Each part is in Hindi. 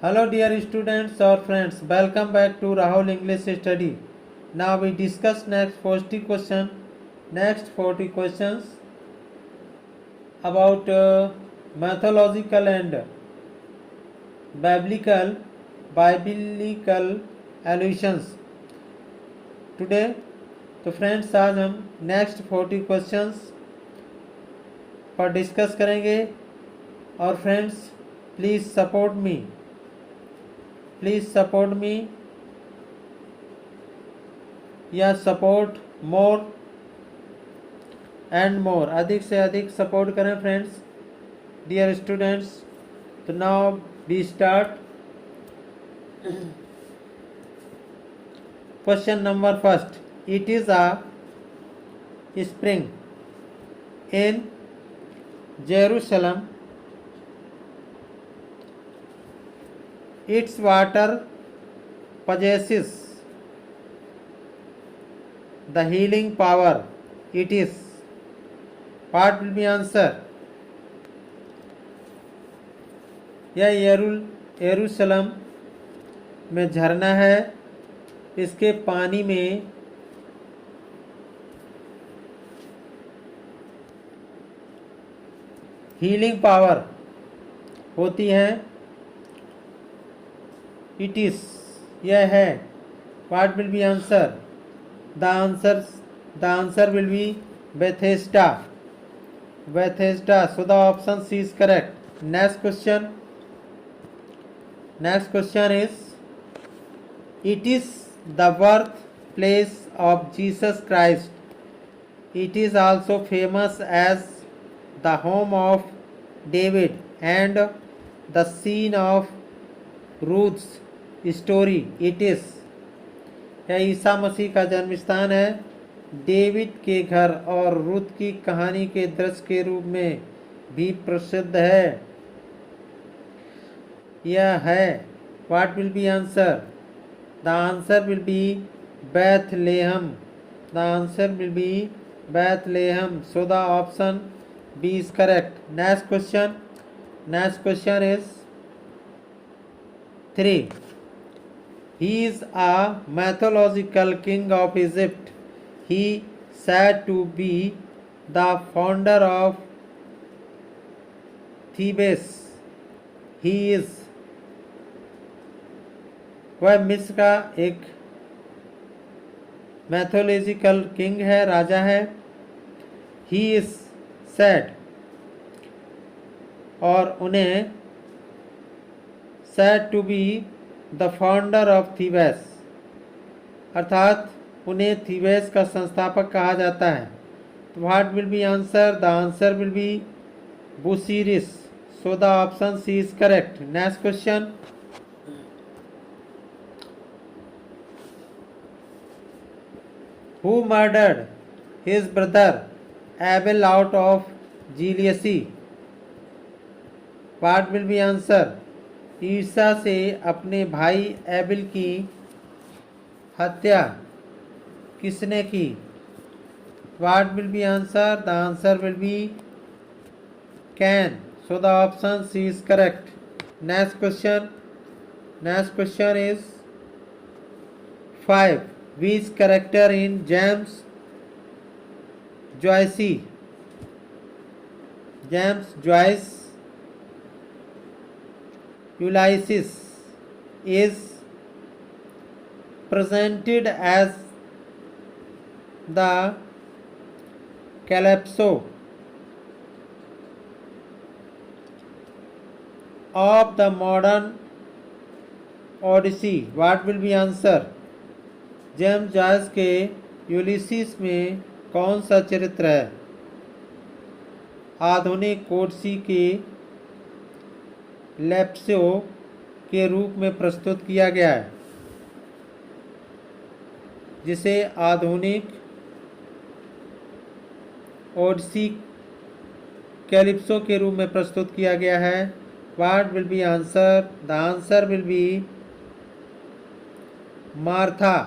Hello dear students or friends, welcome back to Rahul English Study. Now we discuss next 40 questions about mythological and biblical allusions. Today तो फ्रेंड्स आज हम नेक्स्ट 40 क्वेश्चंस पर डिस्कस करेंगे और फ्रेंड्स प्लीज़ सपोर्ट मी या सपोर्ट मोर एंड मोर, अधिक से अधिक सपोर्ट करें फ्रेंड्स डियर स्टूडेंट्स। तो now we start. Question number first, it is a spring in Jerusalem. Its water possesses the healing power. It is. What will be answer? यह यरूशलेम में झरना है, इसके पानी में हीलिंग पावर होती है। इट इज, यह है। What will be answer? The answer will be Bethesda. So the option C is correct. Next question is, it is the birth place of Jesus Christ. It is also famous as the home of David and the scene of Ruth's story. It is, यह ईसा मसीह का जन्म स्थान है, डेविड के घर और रूथ की कहानी के दृश्य के रूप में भी प्रसिद्ध है। यह है। What will be answer? The answer will be Bethlehem. The answer will be Bethlehem. So the option B is correct. Next question is 3. He is a mythological king of Egypt. He said to be the founder of Thebes. He is, वह मिस्र का एक मैथोलॉजिकल किंग है, राजा है। He is said, और उन्हें said to be the founder of Thebes, अर्थात उन्हें थीबेस का संस्थापक कहा जाता है। तो what will be answer? The answer will be Busiris. So the option C is correct. Next question, who murdered his brother Abel out of jealousy? What will be answer? ईर्ष्या से अपने भाई एबिल की हत्या किसने की? What will be answer? The answer will be Cain. So the option C is correct. Next question is 5. Which character in James Joyce Ulysses is presented as the Calypso of the modern Odyssey? What will be answer? James Joyce के यूलिसिस में कौन सा चरित्र है आधुनिक ओडिसी के लेप्सो के रूप में प्रस्तुत किया गया है, जिसे आधुनिक ओडिसी कैलिप्सो के रूप में प्रस्तुत किया गया है। What will be answer? The answer will B Martha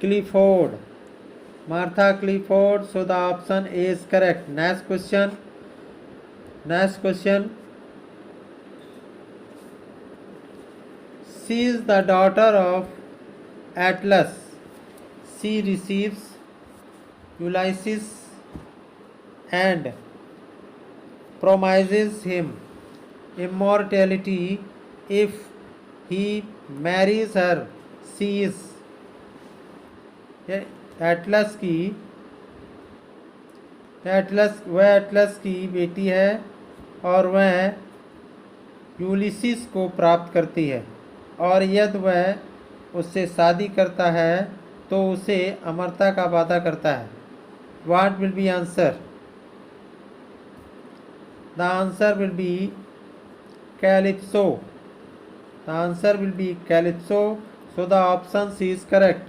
Clifford. So the option A is correct. Next question, She is the daughter of Atlas. She receives Ulysses and promises him immortality if he marries her. She is Atlas की एटलस की बेटी है और वह यूलिसिस को प्राप्त करती है, और यदि वह उससे शादी करता है तो उसे अमरता का वादा करता है। What will be answer? The answer will be Calypso. The answer will be Calypso, so the option C is correct.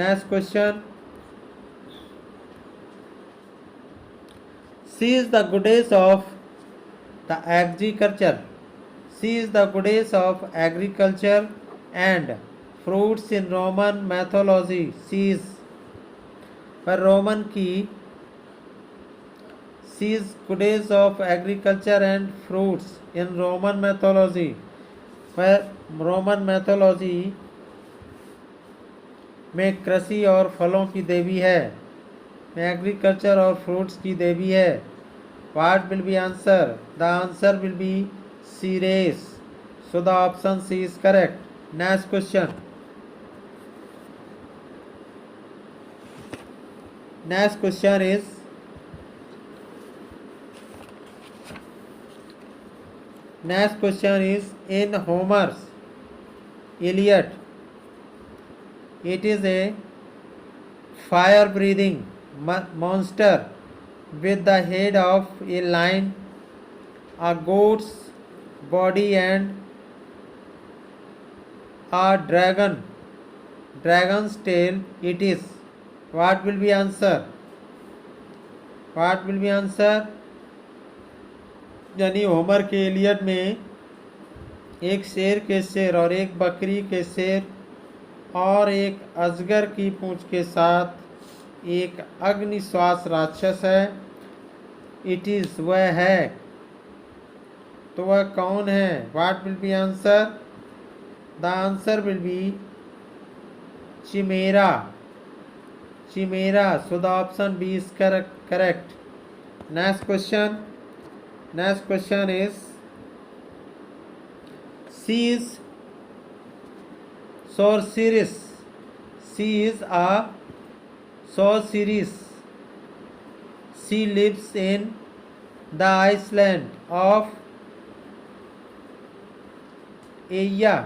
Next question. She is the goddess of the agriculture. She is the goddess of agriculture and fruits in Roman mythology. She is पर रोमन की she is goddess of agriculture and fruits in Roman mythology. पर रोमन मैथोलॉजी में कृषि और फलों की देवी है, एग्रीकल्चर और फ्रूट्स की देवी है। What will be answer? The answer will be Ceres, so the option C is correct. Next question. Next question is in Homer's Iliad. It is a fire-breathing monster with the head of a lion, a goat's body, and a dragon's tail. It is. What will be answer? What will be answer? यानी होमर के इलियड में एक शेर के सिर और एक बकरी के सिर और एक अजगर की पूंछ के साथ एक अग्निश्वास राक्षस है। इट इज़, वह है, तो वह कौन है? What will be answer? The answer will be Chimera. So the option B is correct. Next question is she is sorceress. She is a sorceress. She lives in the island of Aeia.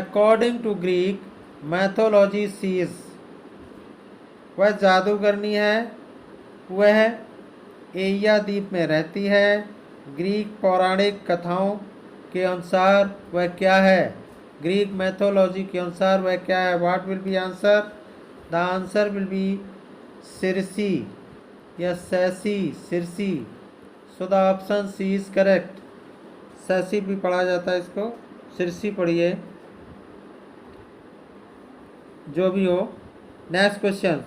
According to Greek mythology, she is. वह जादूगरनी है, वह एइया द्वीप में रहती है। ग्रीक पौराणिक कथाओं के अनुसार वह क्या है? ग्रीक मैथोलॉजी के अनुसार वह क्या है? What will be answer? The answer will be Circe या Circe, so the option C is correct. सैसी भी पढ़ा जाता है, इसको सिरसी पढ़िए, जो भी हो। Next question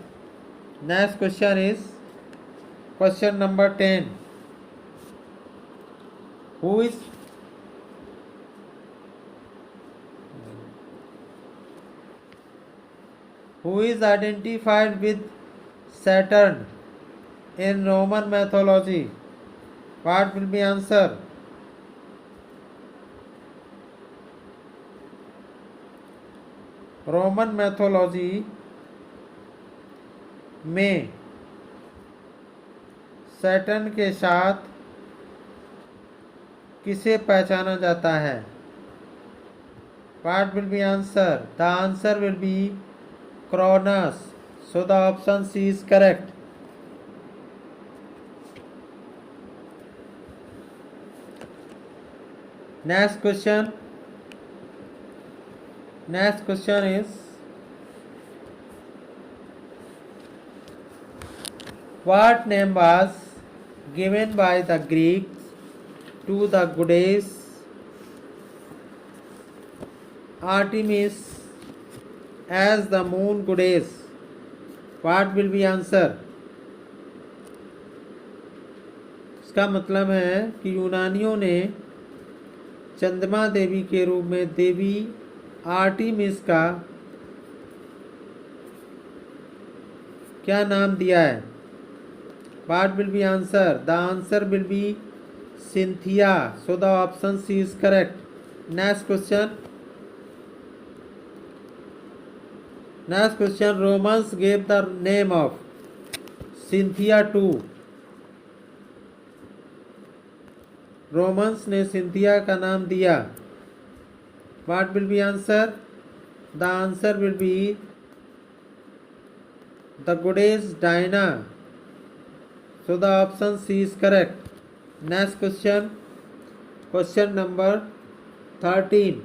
is question number 10। Who is identified with Saturn in Roman mythology? What will be answer? Roman mythology में सैटर्न के साथ किसे पहचाना जाता है? What will be answer? The answer will be Cronus, so the option C is correct. Next question is, what name was given by the Greeks to the goddess Artemis as the moon goddess? What will be answer? इसका मतलब है कि यूनानियों ने चंद्रमा देवी के रूप में देवी आर्टिमिस का क्या नाम दिया है? What will be answer? The answer will be Cynthia. So the option C is correct. Next question. Romans gave the name of Cynthia to. Romans ने सिंथिया का नाम दिया. What will be answer? The answer will be the goddess Diana. So the option C is correct. Next question. Question number 13.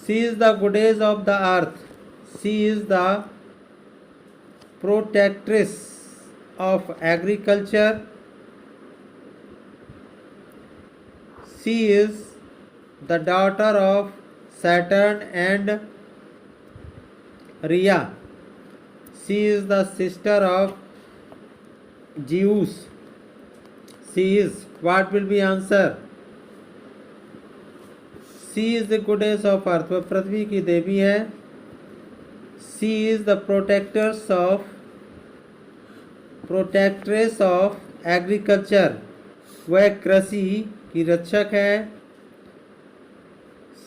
She is the goddess of the earth. She is the protectress of agriculture. She is the daughter of Saturn and Rhea. She is the sister of Zeus. She is. What will be answer? She is the goddess of earth. वह पृथ्वी की देवी है. She is the protectress of agriculture. वह कृषि की रक्षक है.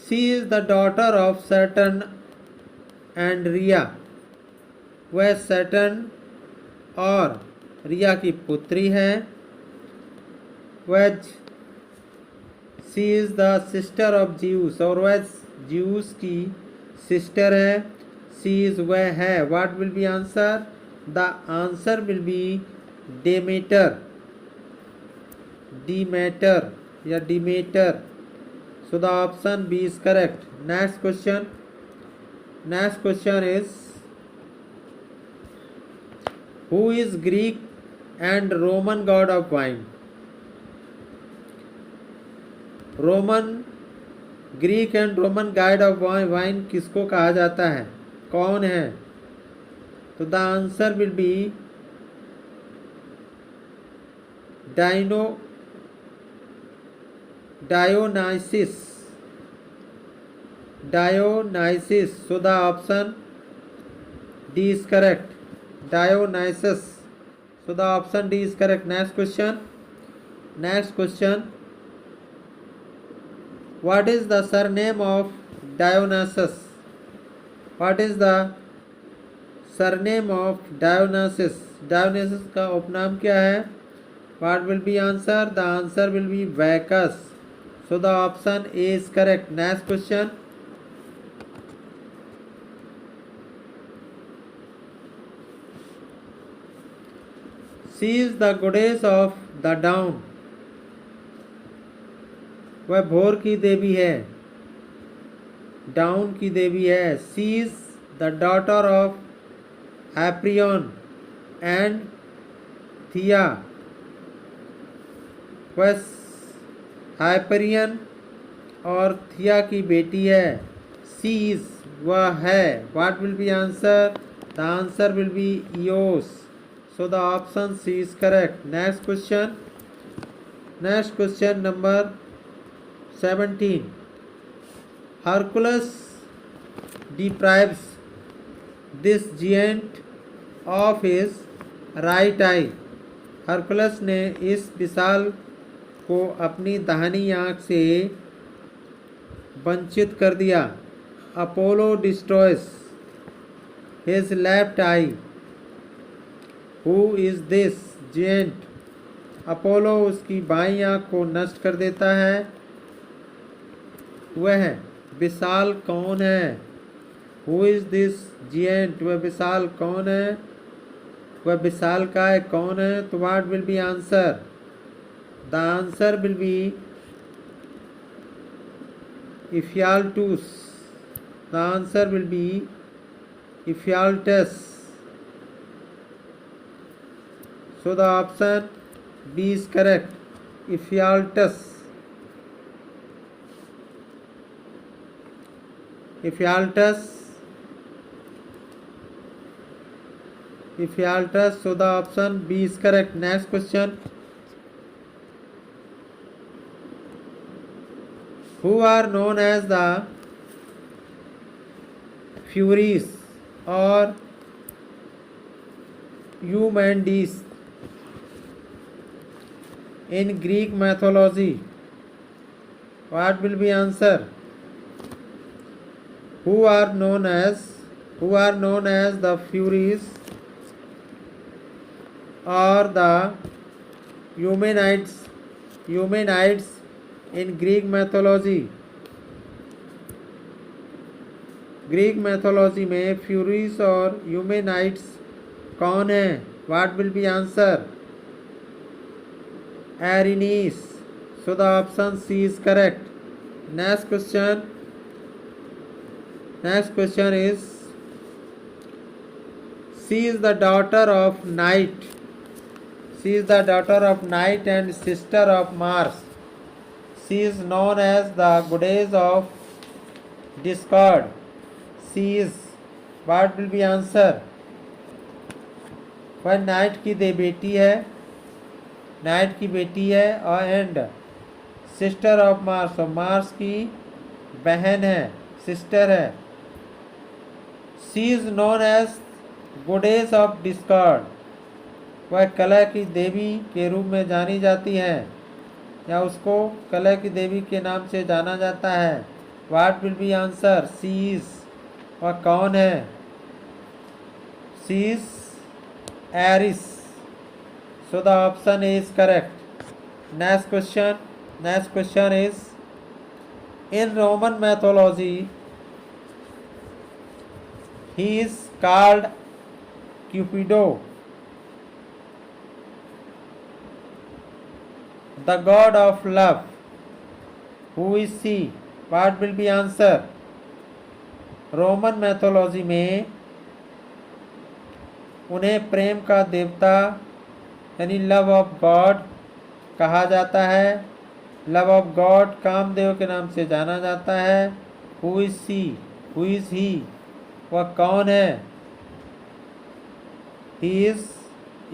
She is the daughter of Saturn and Rhea. वह सैटर्न और रिया की पुत्री है. वह she is the sister of Zeus. और वह ज्यूस की सिस्टर है. सी इज वह है. What will be answer? The answer will be Demeter. Demeter या Demeter. So the option B is correct. Next question. Next question is, who is Greek and Roman god of wine? Greek and Roman God of wine किसको कहा जाता है? कौन है? तो the answer will B Dionysus. So the option D is correct. Dionysus. So the option D is correct. Next question. What is the surname of Dionysus? What is the surname of Dionysus? Dionysus का उपनाम क्या है? What will be answer? The answer will be Bacchus. So the option A is correct. Next question. She is the goddess of the dawn. वह भोर की देवी है. डाउन की देवी है. She is the daughter of Aprion and Thea. वह हाइपरियन और थिया की बेटी है. She is वह है. What will be answer? The answer will be Eos. So the option C is correct. Next question number 17. Hercules deprives this giant of his right eye. Hercules ने इस विशाल को अपनी दाहिनी आंख से वंचित कर दिया. Apollo destroys his left eye. Who is this giant? Apollo उसकी बाईं आंख को नष्ट कर देता है. वह विशाल कौन है? Who is this giant? वह विशाल कौन है? वह विशाल काय कौन है? तो what will be answer? The answer will be Ephialtus. The answer will be Ephialtes. So the option B is correct. Ephialtes. So the option B is correct. Next question. who are known as the Furies or Eumendes in Greek mythology? What will be answer? Who are known as the Furies or the Eumenides in Greek mythology? Greek mythology में फ्यूरीज और यूमेनाइट्स कौन है? What will be answer? Erinyes. So the option C is correct. Next question is she is the daughter of night. She is the daughter of night and sister of Mars. She is known as the goddess of discord. She is. What will be answer? वह नाइट की बेटी है और एंड सिस्टर ऑफ मार्स, और मार्स की बहन है, सिस्टर है. She is known as goddess of discord. वह कलह की देवी के रूप में जानी जाती है या उसको कलह की देवी के नाम से जाना जाता है. What will be answer? She is. वह कौन है? She is Ares. So the option A is correct. Next question is in Roman mythology he is called Cupido, the god of love. Who is he? What will be answer? Roman mythology में उन्हें प्रेम का देवता यानी लव ऑफ गॉड कहा जाता है. लव ऑफ गॉड कामदेव के नाम से जाना जाता है. Who is he? वह कौन है? He is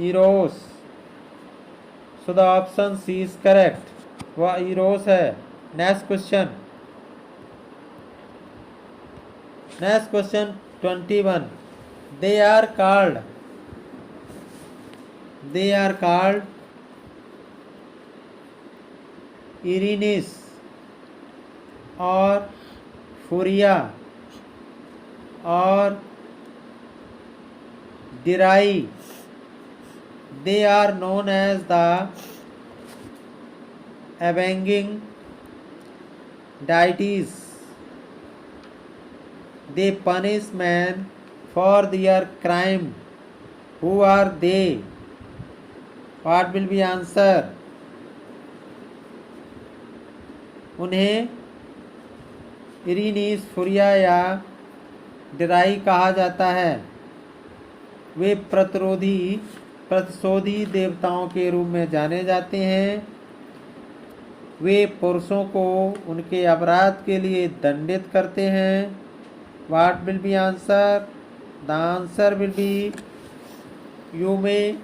Eros. So the option C is correct. वह इरोस है. Next question 21. They are called Erinis or Furia or Dirai. They are known as the avenging deities. They punish men for their crime. Who are they? What will be answer? उन्हें इरीनीस, फुरिया या डिराई कहा जाता है. वे प्रतिशोधी देवताओं के रूप में जाने जाते हैं. वे पुरुषों को उनके अपराध के लिए दंडित करते हैं. What will be answer? The answer will be Eumenides.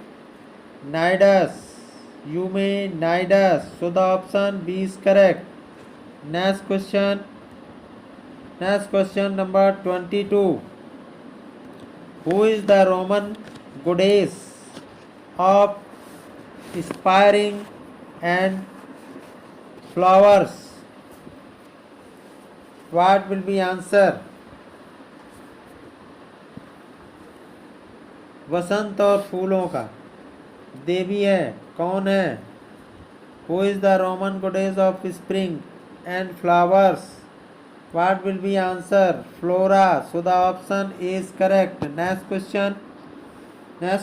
So the option B is correct. Next question number 22. Who is the Roman goddess of spring and flowers? What will be answer? वसंत और फूलों का देवी है. कौन है? Who is the Roman goddess of spring and flowers? What will be answer? Flora. So the option A is correct. Next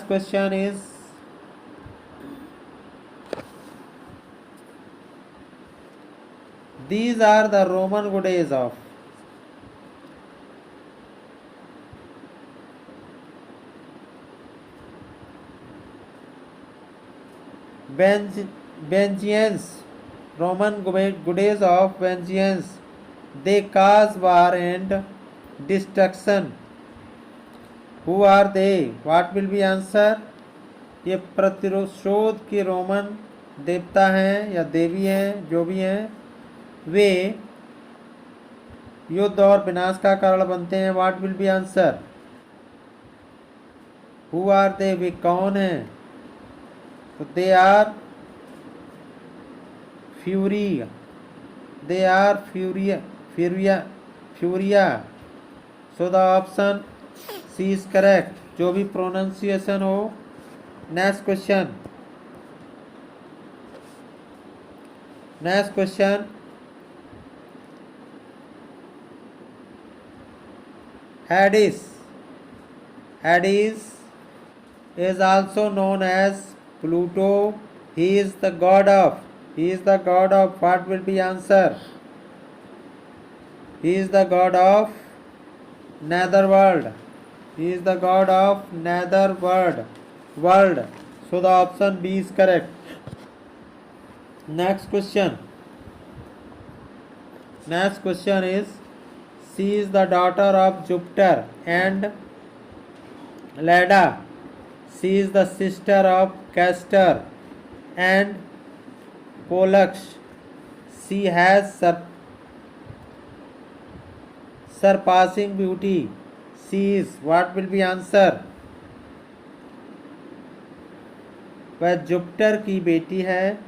question is these are the Roman goddess of vengeance. Roman goddess of vengeance. They cause war and destruction. Who are they? What will be answer? ये प्रतिशोध के रोमन देवता हैं या देवी हैं, जो भी हैं. वे युद्ध और विनाश का कारण बनते हैं। What will be answer? Who are they, वे कौन है? तो they are fury, they are Furiae, Furiae, Furiae. So the option C is correct, जो भी प्रोनाउंसिएशन हो। Next question, next question, Hades. Hades is also known as Pluto. He is the god of. He is the god of. What will be answer? He is the god of netherworld. He is the god of netherworld. World. So the option B is correct. Next question. Next question is, she is the daughter of Jupiter and Leda. She is the sister of Castor and Pollux. She has surpassing beauty. She is, what will be answer? वह जुपिटर की बेटी है,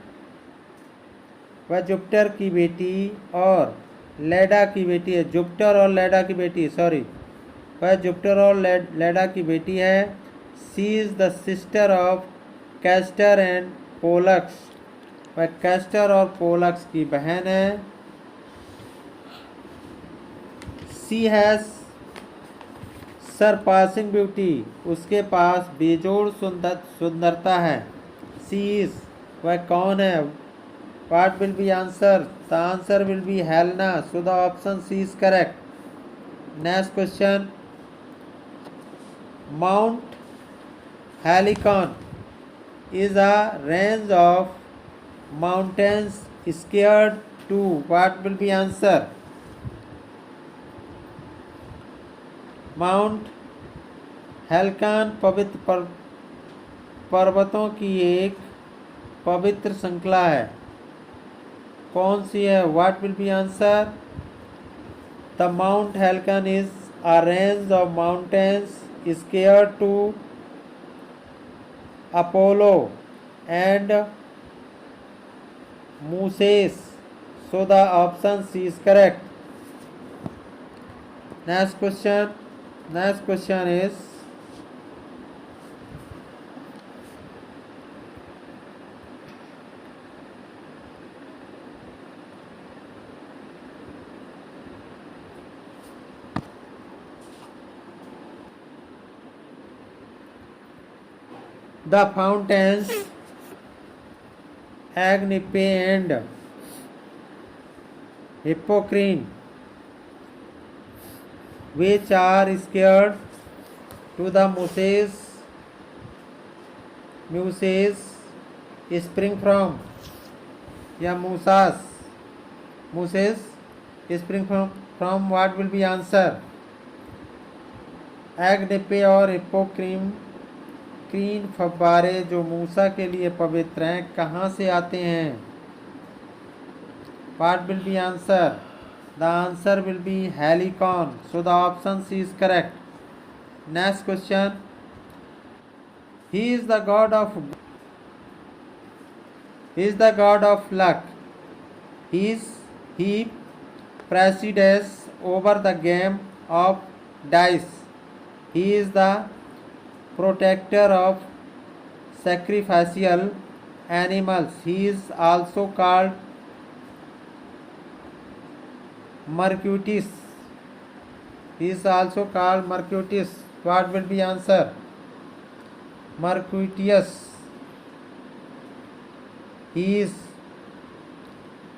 वह जुपिटर की बेटी और लेडा की बेटी है। जुपिटर और लेडा की बेटी, सॉरी, वह जुपिटर और लेडा की बेटी है। She is the sister of Castor and Pollux, वह कैस्टर और पोलक्स की बहन है। सी हैज सरपासिंग ब्यूटी, उसके पास बेजोड़ सुंदरता है। सी इज, वह कौन है? What will be answer? The answer will be Helena. So the option C is correct. Next question. Mount Helicon is a range of mountains scaled to. What will be answer? Mount Helicon पवित्र पर्वतों की एक पवित्र श्रृंखला है। कौन सी है? What will be answer? The mount Helicon is a range of mountains sacred to Apollo and Muses. So the option C is correct. Next question, next question is, the fountains Agnipe and Hippocrene, which are scared to the muses spring from, या muses spring from what will be answer? Agnipe और हिप्पोक्रीन फव्वारे जो मूसा के लिए पवित्र हैं, कहाँ से आते हैं? What will be answer? The answer will be Helicon. So the option C is correct. Next question. He is the god of luck. He presides over the game of dice. He is the protector of sacrificial animals. He is also called Mercutius. He is also called Mercutius. What will be answer? Mercutius. He is,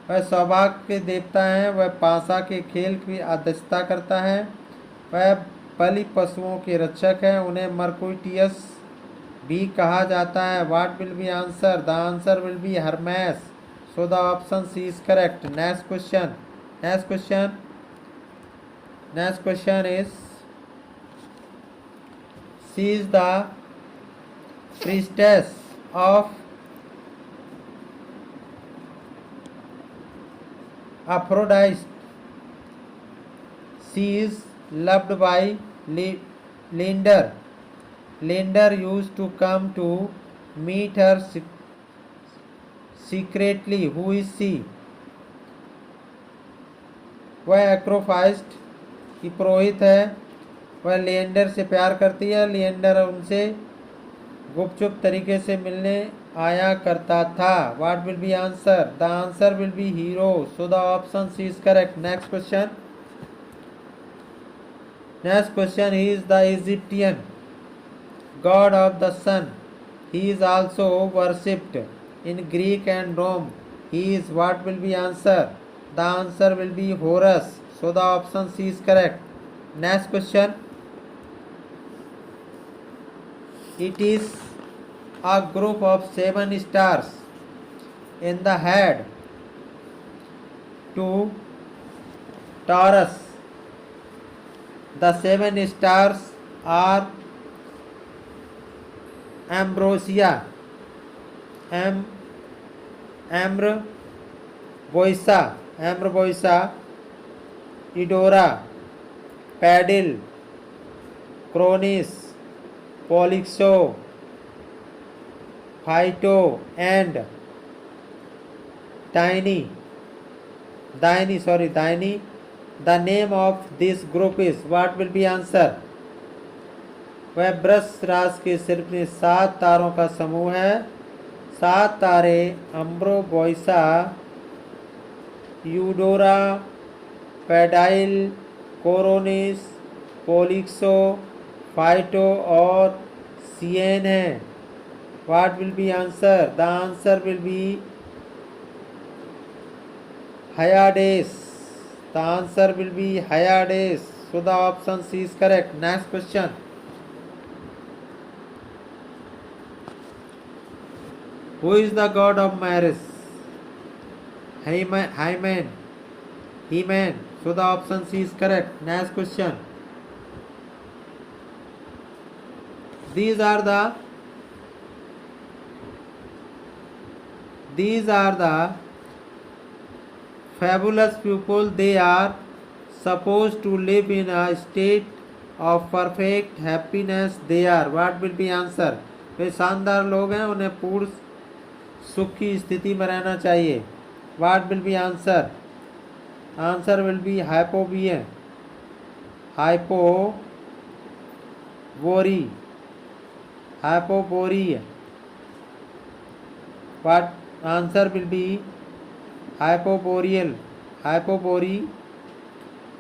वह सौभाग्य के देवता हैं, वह पासा के खेल की अध्यक्षता करता है, वह बलि पशुओं के रक्षक हैं, उन्हें मर्कुटियस भी कहा जाता है। What will be answer? The answer will be Hermes. So the option C is correct. Next question, next question, next question is, she is the priestess of Aphrodite She is loved by Linder. Linder used to come to meet her secretly. Who is she? वह एक्रोफाइस्ट की पुरोहित है। वह लिएंडर से प्यार करती है। लिएंडर उनसे गुपचुप तरीके से मिलने आया करता था। What will be answer? The answer will be Hero. So the option C is correct. Next question. Next question, he is the Egyptian god of the sun. He is also worshipped in Greek and Rome. He is, what will be answer? The answer will be Horus. So the option C is correct. Next question, it is a group of 7 stars in the head to Taurus. The 7 stars are Ambrosia, Ambrosius, Eudora, Padil, Cronus, Polyxo, Phyto, and Diny. The name of this group is, what will be answer? वह वृष राशि के सिर में 7 तारों का समूह है। 7 तारे अम्ब्रोबोइसा, यूडोरा, पैडाइल, कोरोनिस, पोलिक्सो, फाइटो और सियन है। What will be answer? The answer will be Hyades. The answer will be Hyades. So the option C is correct. Next question, who is the god of marriage? He-Man. So the option C is correct. Next question. These are the fabulous people. They are supposed to live in a state of perfect happiness. They are, what will be answer? वे शानदार लोग हैं, उन्हें पूर्ण सुख की स्थिति में रहना चाहिए। What will be answer? Answer will be hypoborean. What answer will be hypoboreal.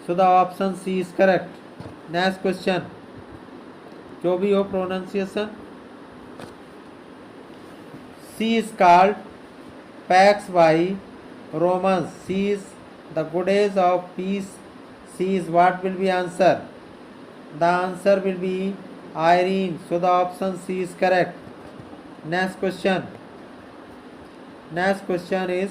So the option C is correct. Next question, जो भी हो pronunciation. C is called Pax by Romans. C is the goddess of peace. C is, what will be answer? The answer will be Irene. So the option C is correct. Next question. Next question is,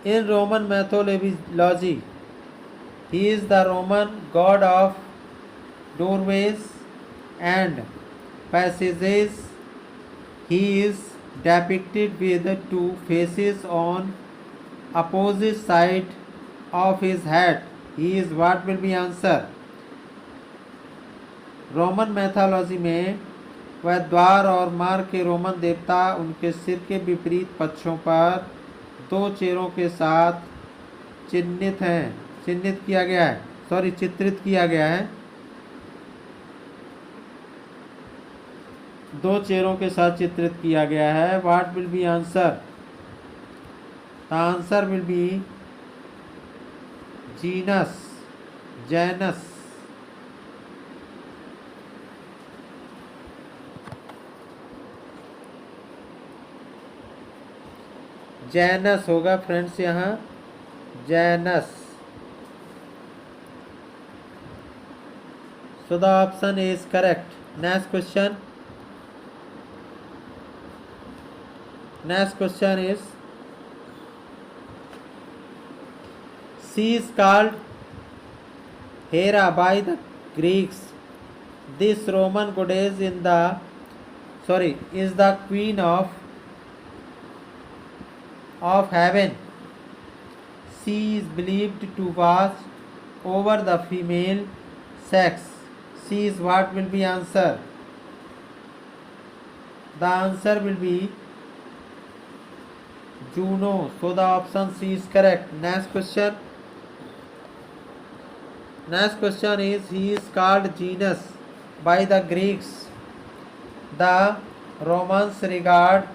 in Roman mythology, he is the Roman god of doorways and passages. He is depicted with 2 faces on opposite side of his head. He is, what will be answer? Roman mythology में वह द्वार और मार्ग के रोमन देवता उनके सिर के विपरीत पक्षों पर 2 चेहरों के साथ चित्रित किया गया है। 2 चेहरों के साथ चित्रित किया गया है। What will be answer? The answer will B Janus. Janus होगा फ्रेंड्स, यहाँ Janus. So the option is correct. Next question. Next question is, she is called Hera by the Greeks. This Roman goddess is the queen of heaven. she is believed to watch over the female sex. She is what will be answer? The answer will be Juno. So the option C is correct. Next question. Next question is, he is called Genus by the Greeks. The Romans regard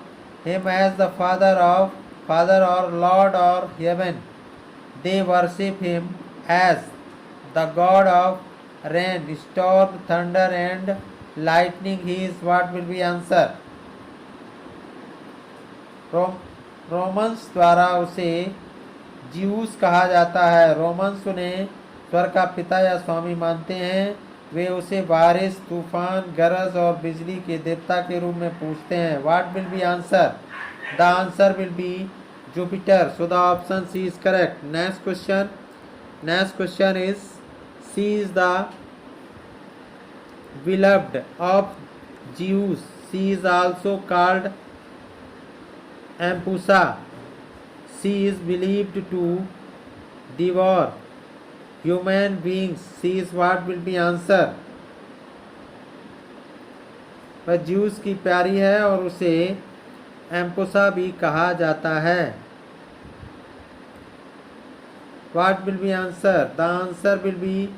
him as the father or Lord or heaven. They worship him as the god of rain, storm, thunder and lightning. He is what will be answer? Romans द्वारा उसे ज्यूस कहा जाता है। रोमन्स उन्हें स्वर्ग का पिता या स्वामी मानते हैं। वे उसे बारिश, तूफान, गरज और बिजली के देवता के रूप में पूजते हैं। What will be answer? The answer will be Jupiter. So the option C is correct. Next question. Next question is, she is the beloved of Zeus. She is also called Ampusa. She is believed to devour human beings. She is what will be answer? वह ज्यूस की प्यारी है और उसे एम्पुसा भी कहा जाता है। What will be answer? The answer will be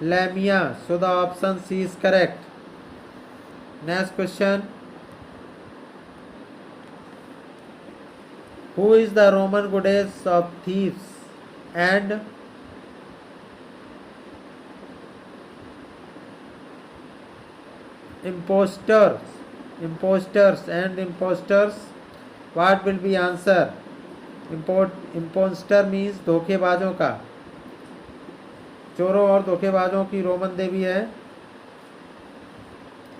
Lamia. So the option C is correct. Next question. Who is the Roman goddess of thieves and impostors? What will be answer? Impostor means धोखेबाजों का। चोरों और धोखेबाजों की रोमन देवी है।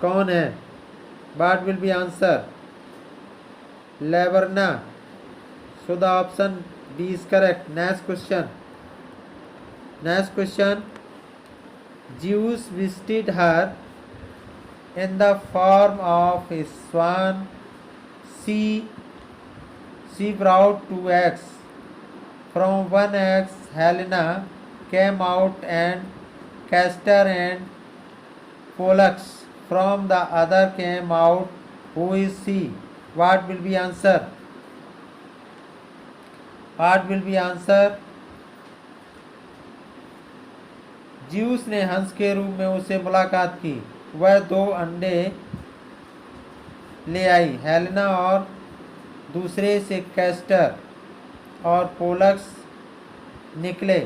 कौन है? What will be answer? Laverna. So the option B is correct. Next question. Next question. Zeus visited her in the form of a swan. She brought two eggs. From one egg, Helena came out and Castor and Pollux. From the other came out, who is she? What will be answer? What will be answer? Juice ने हंस के रूप में उसे मुलाकात की। वह दो अंडे ले आई, हेलेना और दूसरे से कैस्टर और पोलक्स निकले।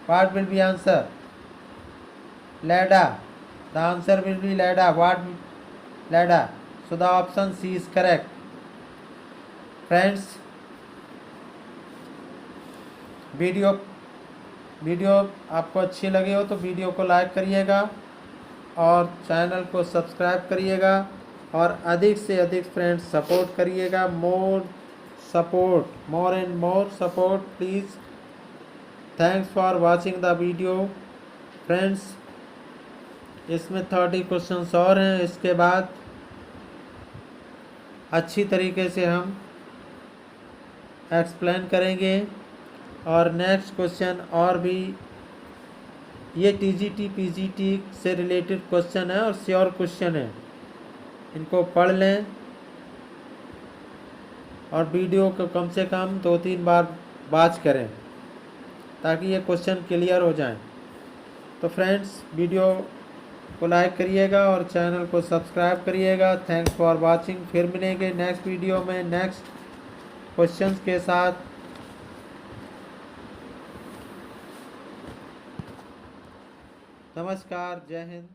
What will be answer? Leda. The answer will be Leda. What? Leda. So the option C is correct. Friends, video आपको अच्छी लगी हो तो वीडियो को लाइक करिएगा और चैनल को सब्सक्राइब करिएगा और अधिक से अधिक फ्रेंड्स सपोर्ट करिएगा। More and more support please. Thanks for watching the video friends. इसमें 30 क्वेश्चंस और हैं। इसके बाद अच्छी तरीके से हम एक्सप्लेन करेंगे और नेक्स्ट क्वेश्चन और भी ये टीजीटी पीजीटी से रिलेटेड क्वेश्चन है और श्योर क्वेश्चन है। इनको पढ़ लें और वीडियो को कम से कम 2-3 बार वॉच करें ताकि ये क्वेश्चन क्लियर हो जाए। तो फ्रेंड्स, वीडियो को लाइक करिएगा और चैनल को सब्सक्राइब करिएगा। Thanks for watching. फिर मिलेंगे नेक्स्ट वीडियो में नेक्स्ट क्वेश्चंस के साथ। नमस्कार, जय हिंद।